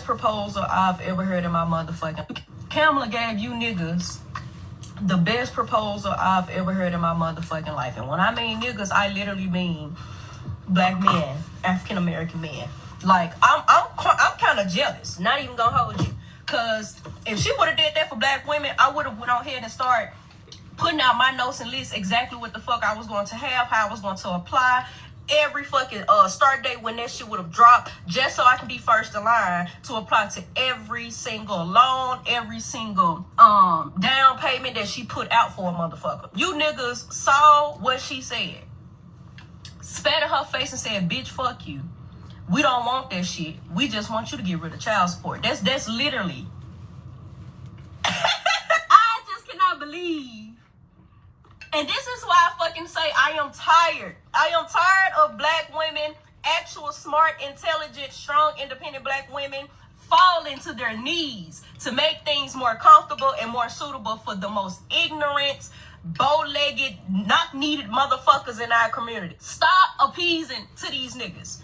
best proposal I've ever heard in my motherfucking... Kamala gave you niggas the best proposal I've ever heard in my motherfucking life. And when I mean niggas, I literally mean black men, African-American men. Like, I'm kind of jealous. Not even gonna hold you. Because if she would have did that for black women, I would have went on ahead and started putting out my notes and lists exactly what the fuck I was going to have, how I was going to apply, every fucking start date when that shit would have dropped, just so I can be first in line to apply to every single loan, every single down payment that she put out for a motherfucker. You niggas saw what she said, spat in her face and said, bitch, fuck you. We don't want that shit. We just want you to get rid of child support. That's literally. I just cannot believe. And this is why I fucking say I am tired. I am tired of black women, actual smart, intelligent, strong, independent black women falling to their knees to make things more comfortable and more suitable for the most ignorant, bow-legged, not needed motherfuckers in our community. Stop appeasing to these niggas.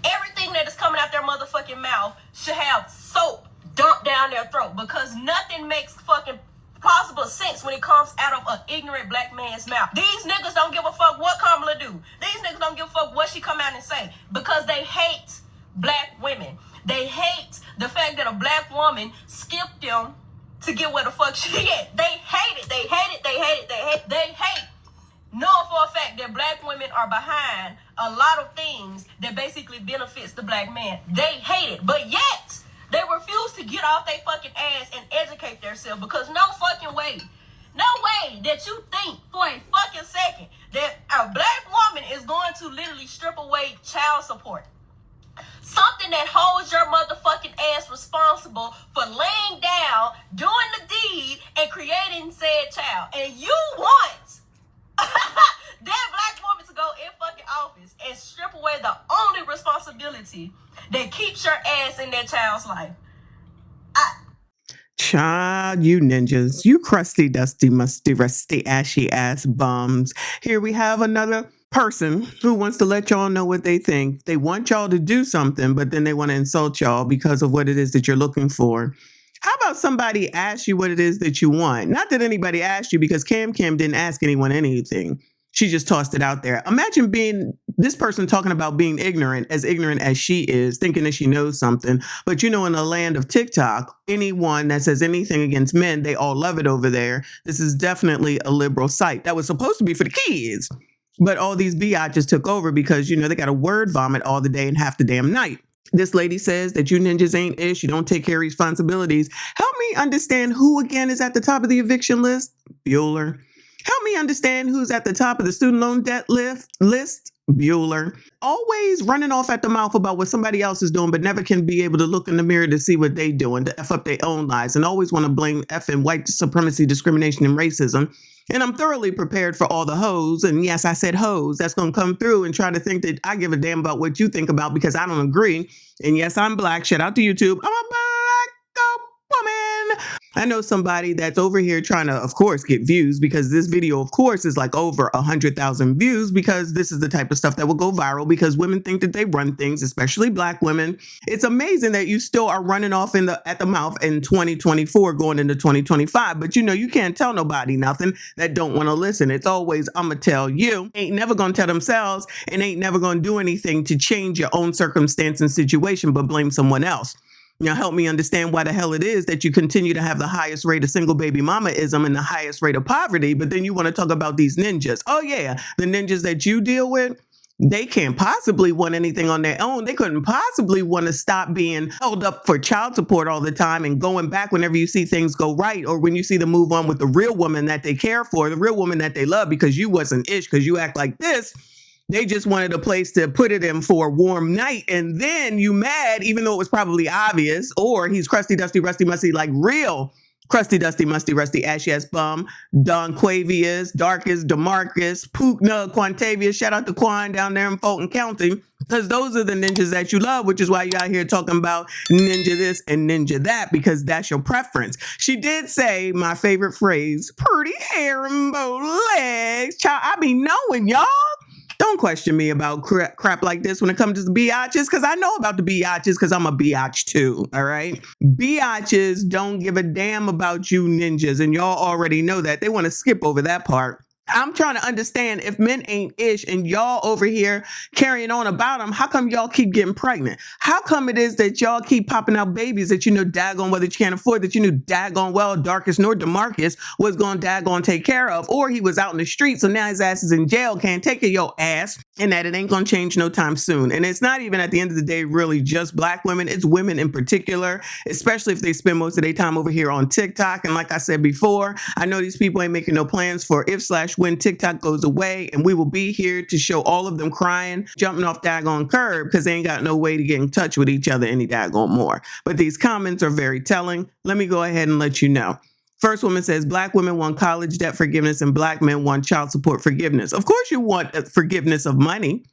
Everything that is coming out their motherfucking mouth should have soap dumped down their throat, because nothing makes fucking possible sense when it comes out of an ignorant black man's mouth. These niggas don't give a fuck what Kamala do. These niggas don't give a fuck what she come out and say, because they hate black women. They hate the fact that a black woman skipped them to get where the fuck she at. They hate it. They hate it. They hate it. They hate. They hate knowing for a fact that black women are behind a lot of things that basically benefits the black man. They hate it, but yet they refuse to get off their fucking ass and educate themselves, because no fucking way, no way that you think for a fucking second that a black woman is going to literally strip away child support. Something that holds your motherfucking ass responsible for laying down, doing the deed, and creating said child. And you want that black woman to go in fucking office and strip away the only responsibility that keeps your ass in that child's life. Child, you ninjas, you crusty, dusty, musty, rusty, ashy ass bums. Here we have another person who wants to let y'all know what they think. They want y'all to do something, but then they want to insult y'all because of what it is that you're looking for. How about somebody ask you what it is that you want? Not that anybody asked you, because Kim didn't ask anyone anything. She just tossed it out there. Imagine being this person talking about being ignorant as she is, thinking that she knows something. But you know, in the land of TikTok, anyone that says anything against men, they all love it over there. This is definitely a liberal site that was supposed to be for the kids. But all these biatches took over because, you know, they got a word vomit all the day and half the damn night. This lady says that you ninjas ain't ish. You don't take care of responsibilities. Help me understand who again is at the top of the eviction list. Bueller. Help me understand who's at the top of the student loan debt list. Bueller. Always running off at the mouth about what somebody else is doing, but never can be able to look in the mirror to see what they doing, to F up their own lives, and always want to blame effing white supremacy, discrimination, and racism. And I'm thoroughly prepared for all the hoes, and yes, I said hoes, that's going to come through and try to think that I give a damn about what you think about, because I don't agree. And yes, I'm black. Shout out to YouTube. I'm a black woman. I know somebody that's over here trying to, of course, get views, because this video, of course, is like over 100,000 views, because this is the type of stuff that will go viral, because women think that they run things, especially black women. It's amazing that you still are running off at the mouth in 2024 going into 2025. But you know, you can't tell nobody nothing that don't want to listen. It's always, I'm going to tell you. Ain't never going to tell themselves, and ain't never going to do anything to change your own circumstance and situation, but blame someone else. Now, help me understand why the hell it is that you continue to have the highest rate of single baby mama-ism and the highest rate of poverty, but then you want to talk about these ninjas. Oh, yeah, the ninjas that you deal with, they can't possibly want anything on their own. They couldn't possibly want to stop being held up for child support all the time and going back whenever you see things go right, or when you see them move on with the real woman that they care for, the real woman that they love, because you wasn't ish, because you act like this. They just wanted a place to put it in for a warm night. And then you mad, even though it was probably obvious, or he's crusty, dusty, rusty, musty, like real crusty, dusty, musty, rusty, ashy ass bum. Don Quavius, Darkest, DeMarcus, Pukna, Quantavius. Shout out to Quan down there in Fulton County. Because those are the ninjas that you love, which is why you out here talking about ninja this and ninja that, because that's your preference. She did say my favorite phrase, pretty hair and bow legs. Child, I be knowing, y'all. Don't question me about crap like this when it comes to the biatches, because I know about the biatches because I'm a biatch too, all right? Biatches don't give a damn about you ninjas, and y'all already know that. They want to skip over that part. I'm trying to understand, if men ain't ish and y'all over here carrying on about them, how come y'all keep getting pregnant? How come it is that y'all keep popping out babies that you know daggone whether you can't afford, that you knew daggone well Darkest nor DeMarcus was going to daggone take care of, or he was out in the street, so now his ass is in jail, can't take care of your ass, and that it ain't going to change no time soon. And it's not even at the end of the day really just black women, it's women in particular, especially if they spend most of their time over here on TikTok. And like I said before, I know these people ain't making no plans for when TikTok goes away, and we will be here to show all of them crying, jumping off daggone curb because they ain't got no way to get in touch with each other any daggone more. But these comments are very telling. Let me go ahead and let you know. First woman says, black women want college debt forgiveness and black men want child support forgiveness. Of course you want forgiveness of money.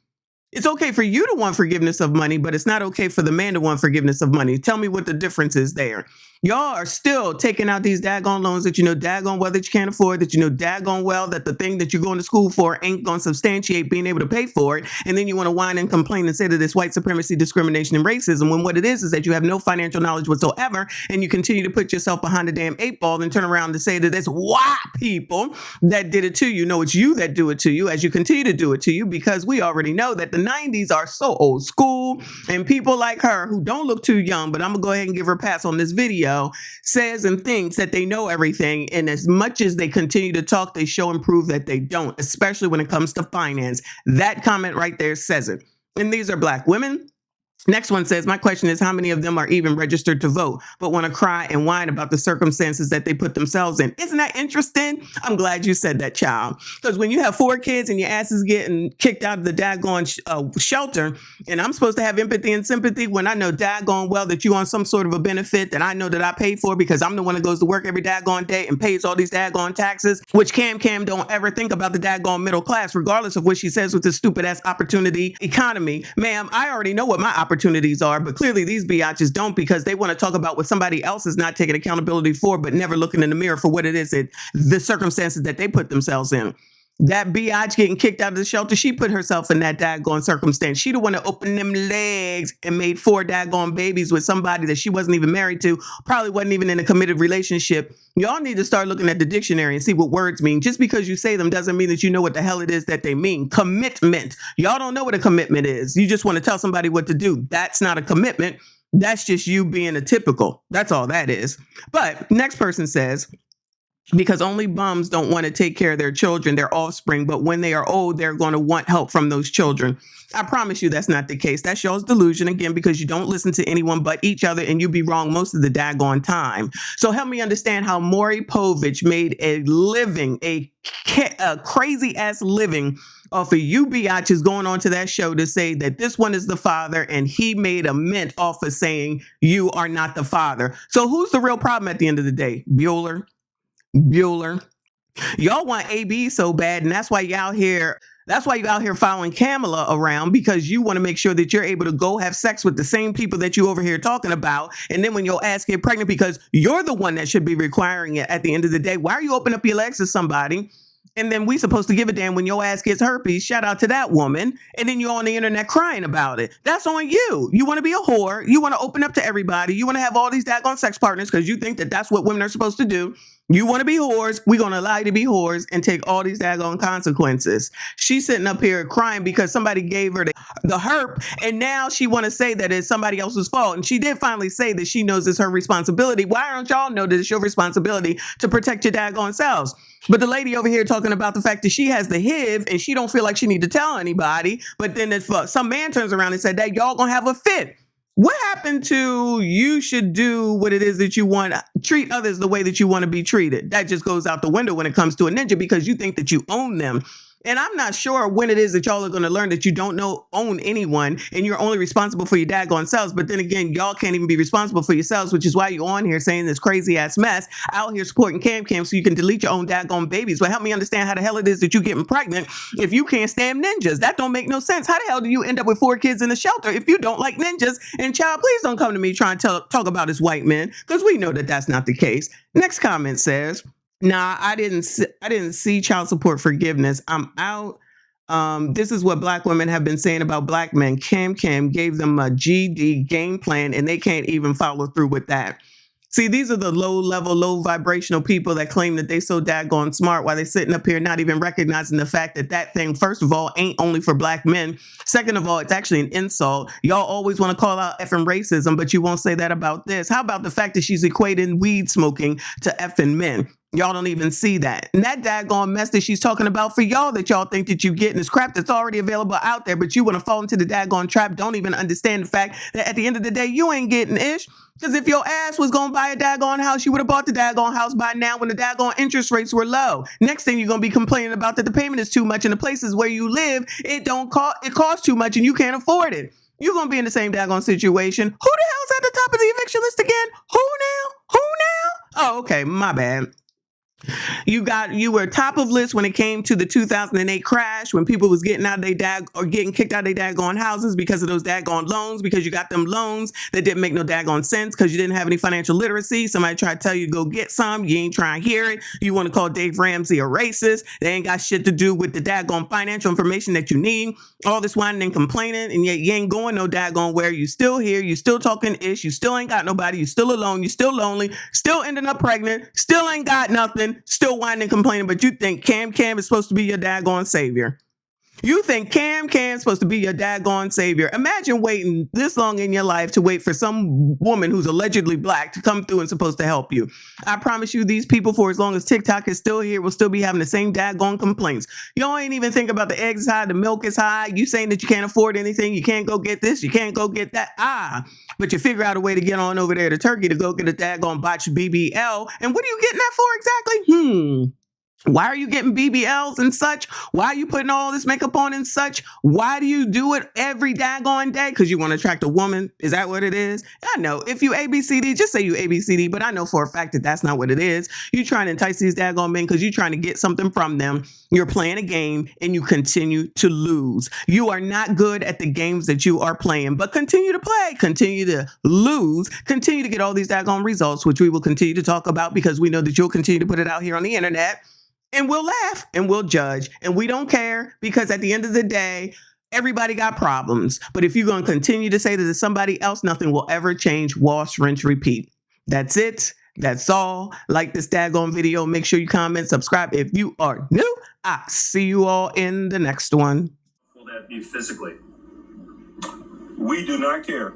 It's okay for you to want forgiveness of money, but it's not okay for the man to want forgiveness of money. Tell me what the difference is there. Y'all are still taking out these daggone loans that you know daggone well that you can't afford, that you know daggone well that the thing that you're going to school for ain't going to substantiate being able to pay for it. And then you want to whine and complain and say that it's white supremacy, discrimination, and racism, when what it is that you have no financial knowledge whatsoever, and you continue to put yourself behind the damn 8 ball and turn around to say that it's white people that did it to you. No, it's you that do it to you as you continue to do it to you, because we already know that the 90s are so old school, and people like her who don't look too young, but I'm gonna go ahead and give her a pass on this video, says and thinks that they know everything, and as much as they continue to talk, they show and prove that they don't, especially when it comes to finance. That comment right there says it. And these are black women. Next one says, my question is, how many of them are even registered to vote, but want to cry and whine about the circumstances that they put themselves in? Isn't that interesting? I'm glad you said that, child. Because when you have 4 kids and your ass is getting kicked out of the daggone shelter, and I'm supposed to have empathy and sympathy when I know daggone well that you on some sort of a benefit that I know that I paid for because I'm the one that goes to work every daggone day and pays all these daggone taxes, which Cam don't ever think about the daggone middle class, regardless of what she says with this stupid ass opportunity economy. Ma'am, I already know what my opportunities are, but clearly these biatches don't, because they want to talk about what somebody else is not taking accountability for, but never looking in the mirror for what it is that the circumstances that they put themselves in. That biatch getting kicked out of the shelter, she put herself in that daggone circumstance. She the one that opened them legs and made 4 daggone babies with somebody that she wasn't even married to, probably wasn't even in a committed relationship. Y'all need to start looking at the dictionary and see what words mean. Just because you say them doesn't mean that you know what the hell it is that they mean. Commitment. Y'all don't know what a commitment is. You just want to tell somebody what to do. That's not a commitment. That's just you being a typical. That's all that is. But next person says, because only bums don't want to take care of their children, their offspring, but when they are old, they're going to want help from those children. I promise you that's not the case. That shows delusion, again, because you don't listen to anyone but each other, and you be wrong most of the daggone time. So help me understand how Maury Povich made a living, a crazy ass living off of you biatches going on to that show to say that this one is the father, and he made a mint off of saying you are not the father. So who's the real problem at the end of the day? Bueller. Y'all want AB so bad, and that's why you out here following Kamala around, because you want to make sure that you're able to go have sex with the same people that you over here talking about. And then when your ass get pregnant, because you're the one that should be requiring it at the end of the day, why are you opening up your legs to somebody? And then we supposed to give a damn when your ass gets herpes. Shout out to that woman. And then you're on the internet crying about it. That's on you. You want to be a whore. You want to open up to everybody. You want to have all these daggone sex partners because you think that that's what women are supposed to do. You want to be whores. We're going to allow you to be whores and take all these daggone consequences. She's sitting up here crying because somebody gave her the herp, and now she want to say that it's somebody else's fault. And she did finally say that she knows it's her responsibility. Why don't y'all know that it's your responsibility to protect your daggone selves? But the lady over here talking about the fact that she has the HIV and she don't feel like she need to tell anybody. But then if some man turns around and said that y'all gonna have a fit. What happened to you should do what it is that you want, treat others the way that you want to be treated? That just goes out the window when it comes to a ninja, because you think that you own them. And I'm not sure when it is that y'all are going to learn that you don't own anyone and you're only responsible for your daggone selves. But then again, y'all can't even be responsible for yourselves, which is why you're on here saying this crazy ass mess, out here supporting Cam so you can delete your own daggone babies. But help me understand how the hell it is that you're getting pregnant if you can't stand ninjas. That don't make no sense. How the hell do you end up with 4 kids in a shelter if you don't like ninjas? And child, please don't come to me trying to talk about this white men, because we know that that's not the case. Next comment says, nah, I didn't see child support forgiveness. I'm out This is what black women have been saying about black men. Cam gave them a GD game plan and they can't even follow through with that. See, these are the low level, low vibrational people that claim that they so daggone smart while they're sitting up here not even recognizing the fact that that thing, first of all, ain't only for black men. Second of all, it's actually an insult. Y'all always want to call out effing racism, but you won't say that about this. How about the fact that she's equating weed smoking to effing men? Y'all don't even see that. And that daggone mess that she's talking about for y'all that y'all think that you getting is crap that's already available out there, but you want to fall into the daggone trap, don't even understand the fact that at the end of the day, you ain't getting ish. Because if your ass was going to buy a daggone house, you would have bought the daggone house by now when the daggone interest rates were low. Next thing you're going to be complaining about that the payment is too much in the places where you live, it costs too much and you can't afford it. You're going to be in the same daggone situation. Who the hell's at the top of the eviction list again? Who now? Oh, okay, my bad. You were top of list when it came to the 2008 crash, when people was getting out of their getting kicked out of their daggone houses because of those daggone loans, because you got them loans that didn't make no daggone sense because you didn't have any financial literacy. Somebody tried to tell you to go get some, you ain't trying to hear it. You want to call Dave Ramsey a racist. They ain't got shit to do with the daggone financial information that you need. All this whining and complaining, and yet you ain't going no daggone where. You still here, you still talking ish, you still ain't got nobody, you still alone, you still lonely, still ending up pregnant, still ain't got nothing, still whining and complaining, but you think Cam is supposed to be your daggone savior. You think Cam is supposed to be your daggone savior. Imagine waiting this long in your life to wait for some woman who's allegedly black to come through and supposed to help you. I promise you, these people, for as long as TikTok is still here, will still be having the same daggone complaints. Y'all ain't even think about the eggs is high, the milk is high. You saying that you can't afford anything, you can't go get this, you can't go get that. But you figure out a way to get on over there to Turkey to go get a daggone botched BBL. And what are you getting that for exactly? Why are you getting BBLs and such? Why are you putting all this makeup on and such? Why do you do it every daggone day? Because you want to attract a woman? Is that what it is? I know. If you ABCD, just say you ABCD, but I know for a fact that that's not what it is. You're trying to entice these daggone men because you're trying to get something from them. You're playing a game and you continue to lose. You are not good at the games that you are playing, but continue to play, continue to lose, continue to get all these daggone results, which we will continue to talk about because we know that you'll continue to put it out here on the internet. And we'll laugh and we'll judge and we don't care because at the end of the day, everybody got problems. But if you're going to continue to say that it's somebody else, nothing will ever change. Wash, rinse, repeat. That's it. That's all. Like this daggone video. Make sure you comment, subscribe if you are new. I'll see you all in the next one. Will that be physically? We do not care.